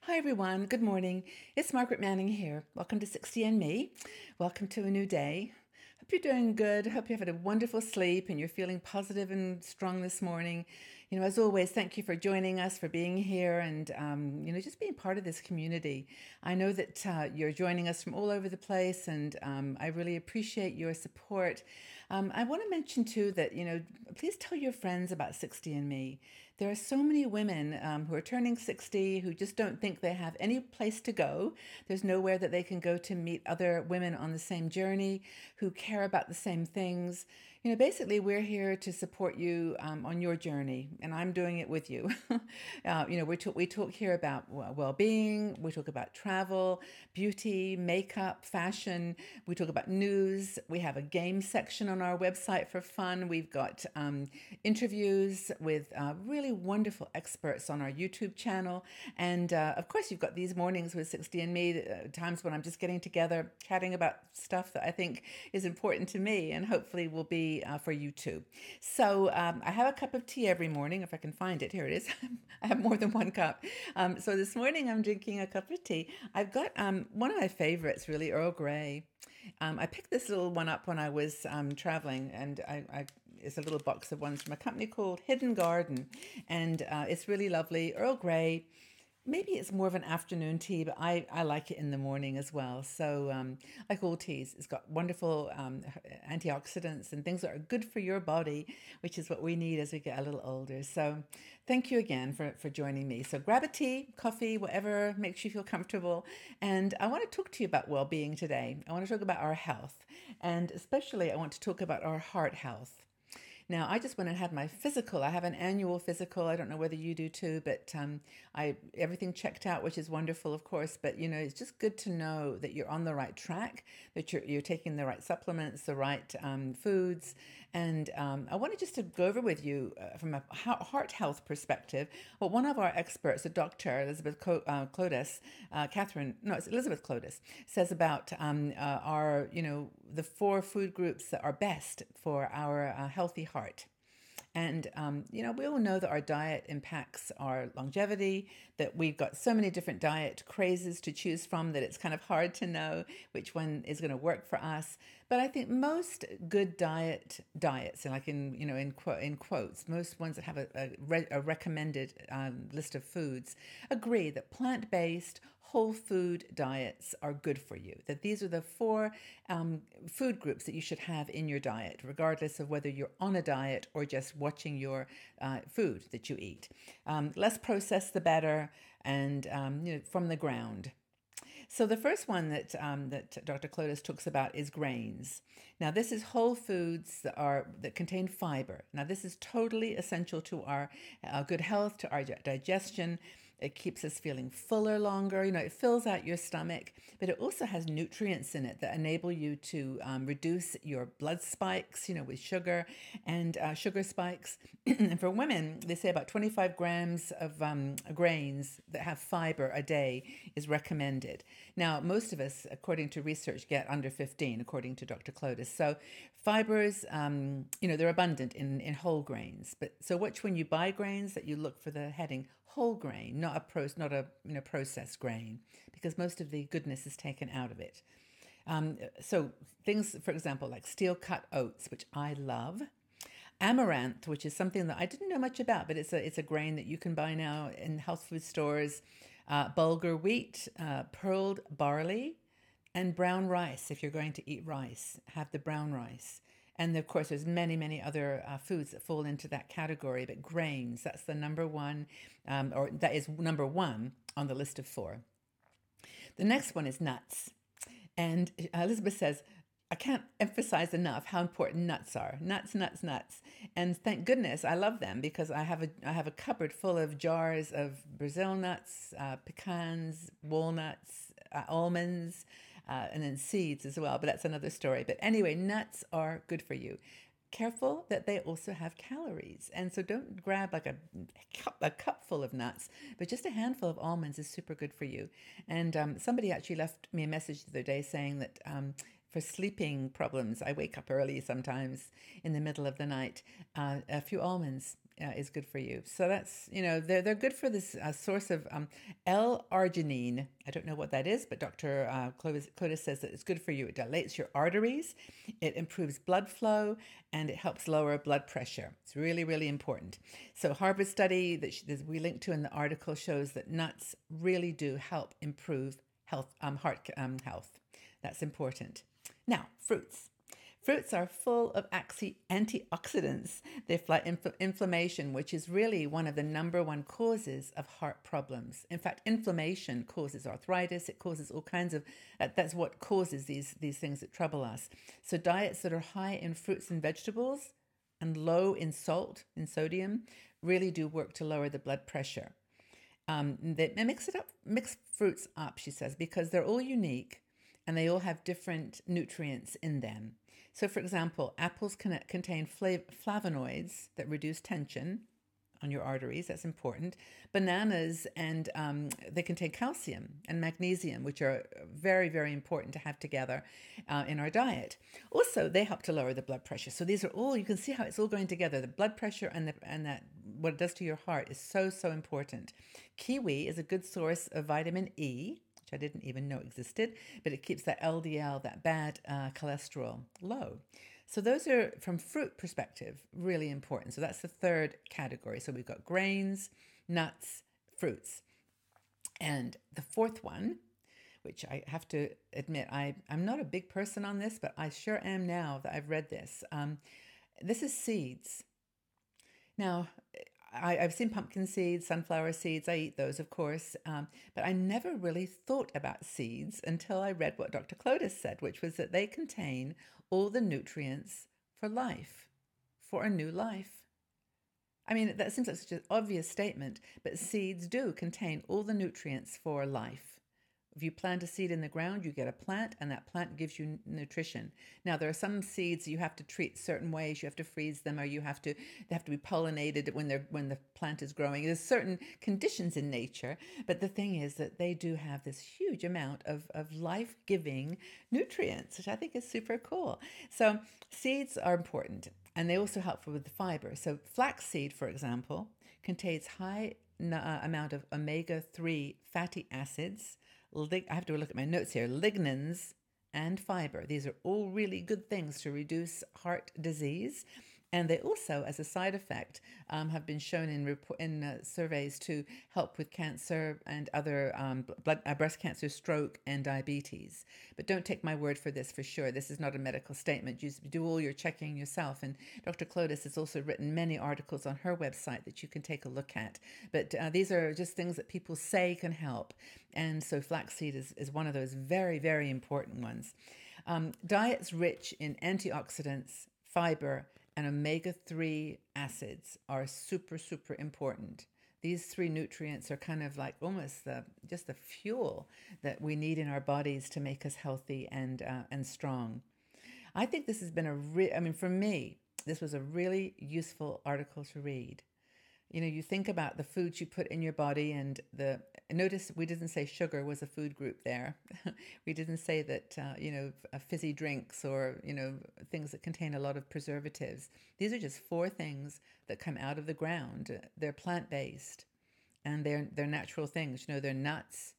Hi everyone, good morning. It's Margaret Manning here. Welcome to 60 and Me. Welcome to a new day. Hope you're doing good. Hope you've had a wonderful sleep and you're feeling positive and strong this morning. As always, thank you for joining us, for being here, and just being part of this community. I know that you're joining us from all over the place, and I really appreciate your support. I want to mention too that please tell your friends about 60 and Me. There are so many women who are turning 60 who just don't think they have any place to go. There's nowhere that they can go to meet other women on the same journey who care about the same things. Basically, we're here to support you on your journey, and I'm doing it with you. We talk here about well-being. We talk about travel, beauty, makeup, fashion. We talk about news. We have a game section on our website for fun. We've got interviews with really wonderful experts on our YouTube channel, and of course, you've got these mornings with 60 and Me, times when I'm just getting together, chatting about stuff that I think is important to me, and hopefully will be for you too. So I have a cup of tea every morning, if I can find it. Here it is. I have more than one cup. So this morning I'm drinking a cup of tea. I've got one of my favorites, really, Earl Grey. I picked this little one up when I was traveling, and it's a little box of ones from a company called Hidden Garden, and it's really lovely. Earl Grey. Maybe it's more of an afternoon tea, but I like it in the morning as well. So, like all teas, it's got wonderful antioxidants and things that are good for your body, which is what we need as we get a little older. So, thank you again for joining me. So, grab a tea, coffee, whatever makes you feel comfortable. And I want to talk to you about well being today. I want to talk about our health. And especially, I want to talk about our heart health. Now, I just went and had my physical. I have an annual physical. I don't know whether you do too, but I everything checked out, which is wonderful, of course. But it's just good to know that you're on the right track, that you're taking the right supplements, the right foods, and I wanted just to go over with you from a heart health perspective. Well, one of our experts, a doctor, Elizabeth Clodis, it's Elizabeth Clodis, says about our the four food groups that are best for our healthy heart. And, we all know that our diet impacts our longevity, that we've got so many different diet crazes to choose from that it's kind of hard to know which one is going to work for us. But I think most good diets, and like in quotes, most ones that have a recommended list of foods, agree that plant-based, whole food diets are good for you. That these are the four food groups that you should have in your diet, regardless of whether you're on a diet or just watching your food that you eat. Less processed, the better, and from the ground. So the first one that Dr. Clodis talks about is grains. Now, this is whole foods that contain fiber. Now, this is totally essential to our good health, to our digestion. It keeps us feeling fuller longer. It fills out your stomach, but it also has nutrients in it that enable you to reduce your blood spikes, with sugar and sugar spikes. And for women, they say about 25 grams of grains that have fiber a day is recommended. Now, most of us, according to research, get under 15, according to Dr. Clodis. So fibers, they're abundant in whole grains. But so watch when you buy grains that you look for the heading whole grain, not a processed grain, because most of the goodness is taken out of it. So things, for example, like steel cut oats, which I love. Amaranth, which is something that I didn't know much about, but it's a grain that you can buy now in health food stores. Bulgur wheat, pearled barley, and brown rice. If you're going to eat rice, have the brown rice. And of course, there's many, many other foods that fall into that category, but grains, that's the number one, or that is number one on the list of four. The next one is nuts. And Elizabeth says, I can't emphasize enough how important nuts are. Nuts, nuts, nuts. And thank goodness I love them because I have a cupboard full of jars of Brazil nuts, pecans, walnuts, almonds, and then seeds as well. But that's another story. But anyway, nuts are good for you. Careful that they also have calories. And so don't grab like a cup full of nuts, but just a handful of almonds is super good for you. And somebody actually left me a message the other day saying that for sleeping problems, I wake up early sometimes in the middle of the night, a few almonds is good for you. So that's, they're good for this source of L-arginine. I don't know what that is, but Dr. Clotis says that it's good for you. It dilates your arteries, it improves blood flow, and it helps lower blood pressure. It's really, really important. So Harvard study that we linked to in the article shows that nuts really do help improve heart health. That's important. Now, fruits. Fruits are full of antioxidants. They fight inflammation, which is really one of the number one causes of heart problems. In fact, inflammation causes arthritis. It causes all kinds of, that's what causes these things that trouble us. So diets that are high in fruits and vegetables and low in salt, in sodium, really do work to lower the blood pressure. They mix fruits up, she says, because they're all unique and they all have different nutrients in them. So, for example, apples contain flavonoids that reduce tension on your arteries. That's important. Bananas, and they contain calcium and magnesium, which are very, very important to have together in our diet. Also, they help to lower the blood pressure. So these are all, you can see how it's all going together. The blood pressure and that what it does to your heart is so, so important. Kiwi is a good source of vitamin E, which I didn't even know existed, but it keeps that LDL, that bad cholesterol, low. So those are, from fruit perspective, really important. So that's the third category. So we've got grains, nuts, fruits. And the fourth one, which I have to admit, I'm not a big person on this, but I sure am now that I've read this. This is seeds. Now, I've seen pumpkin seeds, sunflower seeds. I eat those, of course. But I never really thought about seeds until I read what Dr. Clotis said, which was that they contain all the nutrients for life, for a new life. I mean, that seems like such an obvious statement, but seeds do contain all the nutrients for life. If you plant a seed in the ground, you get a plant, and that plant gives you nutrition. Now, there are some seeds you have to treat certain ways. You have to freeze them, or they have to be pollinated when the plant is growing. There's certain conditions in nature, but the thing is that they do have this huge amount of life-giving nutrients, which I think is super cool. So seeds are important, and they also help with the fiber. So flaxseed, for example, contains high amount of omega-3 fatty acids. I have to look at my notes here. Lignans and fiber. These are all really good things to reduce heart disease. And they also, as a side effect, have been shown in surveys to help with cancer and other breast cancer, stroke, and diabetes. But don't take my word for this for sure. This is not a medical statement. You do all your checking yourself. And Dr. Clotis has also written many articles on her website that you can take a look at. But these are just things that people say can help. And so flaxseed is one of those very, very important ones. Diets rich in antioxidants, fiber, and omega-3 acids are super, super important. These three nutrients are kind of like almost just the fuel that we need in our bodies to make us healthy and strong. I think this has been for me, this was a really useful article to read. You think about the foods you put in your body, and notice we didn't say sugar was a food group there. We didn't say that, fizzy drinks or, things that contain a lot of preservatives. These are just 4 things that come out of the ground. They're plant-based, and they're natural things. They're nuts,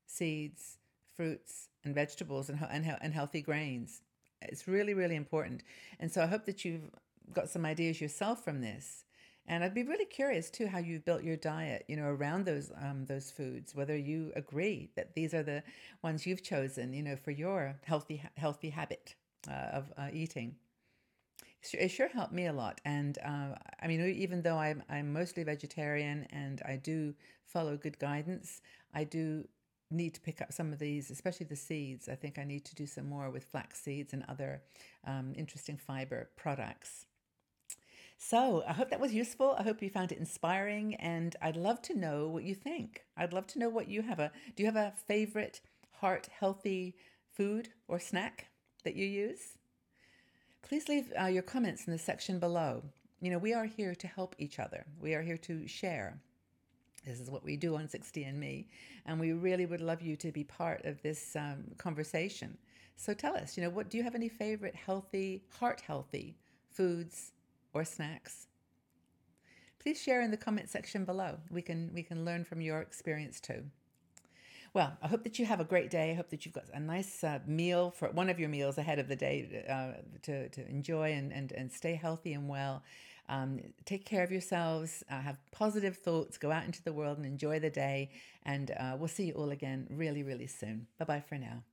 seeds, fruits, and vegetables, and healthy grains. It's really, really important. And so I hope that you've got some ideas yourself from this. And I'd be really curious, too, how you've built your diet, around those foods, whether you agree that these are the ones you've chosen, for your healthy habit of eating. It sure helped me a lot. And even though I'm mostly vegetarian and I do follow good guidance, I do need to pick up some of these, especially the seeds. I think I need to do some more with flax seeds and other interesting fiber products. So I hope that was useful. I hope you found it inspiring, and I'd love to know what you think. I'd love to know what you have. Do you have a favorite heart healthy food or snack that you use? Please leave your comments in the section below. We are here to help each other. We are here to share. This is what we do on 60andMe, and we really would love you to be part of this conversation. So tell us, what do you have any favorite heart healthy foods or snacks? please share in the comment section below. We can learn from your experience too. Well, I hope that you have a great day. I hope that you've got a nice meal for one of your meals ahead of the day to enjoy and stay healthy and well. Take care of yourselves. Have positive thoughts. Go out into the world and enjoy the day. And we'll see you all again really, really soon. Bye bye for now.